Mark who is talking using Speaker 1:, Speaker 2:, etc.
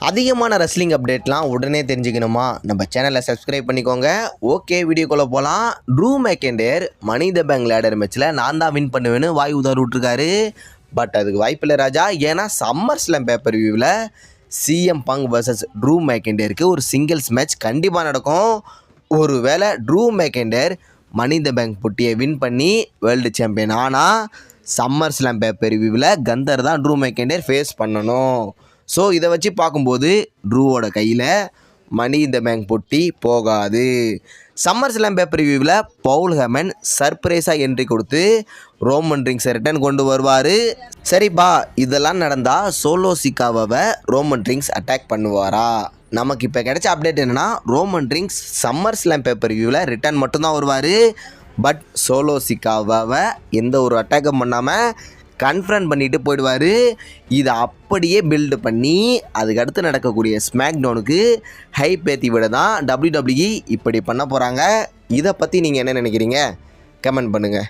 Speaker 1: அதிகமான ரெஸ்லிங் அப்டேட்லாம் உடனே தெரிஞ்சுக்கணுமா? நம்ம சேனலை சப்ஸ்கிரைப் பண்ணிக்கோங்க. ஓகே, வீடியோக்குள்ளே போகலாம். Drew McIntyre money the bank ladder மேட்ச்சில் நான் தான் வின் பண்ணுவேன்னு வாய் உதார் விட்ருக்காரு. பட் அதுக்கு வாய்ப்பில்லை ராஜா. ஏன்னா சம்மர் ஸ்லாம் பேப்பர் வியூவில் சிஎம் பங்க் வர்சஸ் ட்ரூ மெக்கெண்டருக்கு ஒரு சிங்கிள்ஸ் மேட்ச் கண்டிப்பாக நடக்கும். ஒருவேளை true McIntyre money the bank போட்டியை வின் பண்ணி வேர்ல்டு சாம்பியன் ஆனால் சம்மர் ஸ்லாம் பேப்பர் வியூவில் கந்தர் தான் ட்ரூ மெக்கெண்டர் ஃபேஸ் பண்ணணும். ஸோ இதை வச்சு பார்க்கும்போது ட்ரூவோட கையில் மனி இந்த பேங்க் போட்டி போகாது. சம்மர் ஸ்லாம் பேப்பர் வியூவில் பவுல் ஹெமன் சர்ப்ரைஸாக என்ட்ரி கொடுத்து ரோமன் ரிங்ஸை ரிட்டர்ன் கொண்டு வருவார். சரிப்பா, இதெல்லாம் நடந்தால் சோலோ சிக்காவை ரோமன் ரிங்ஸ் அட்டாக் பண்ணுவாரா? நமக்கு இப்போ கிடைச்ச அப்டேட் என்னென்னா, Roman rings summer slam paper வியூவில் ரிட்டர்ன் மட்டும்தான் வருவார். பட் சோலோ சிக்காவை எந்த ஒரு அட்டாக்கும் பண்ணாமல் கன்ஃபரன்ட் பண்ணிட்டு போயிடுவார். இதை அப்படியே பில்டு பண்ணி அதுக்கடுத்து நடக்கக்கூடிய ஸ்மாக் டவுனுக்கு ஹைப் ஏற்றி விட தான் WWE இப்படி பண்ண போகிறாங்க. இதை பற்றி நீங்கள் என்ன நினைக்கிறீங்க? கமெண்ட் பண்ணுங்கள்.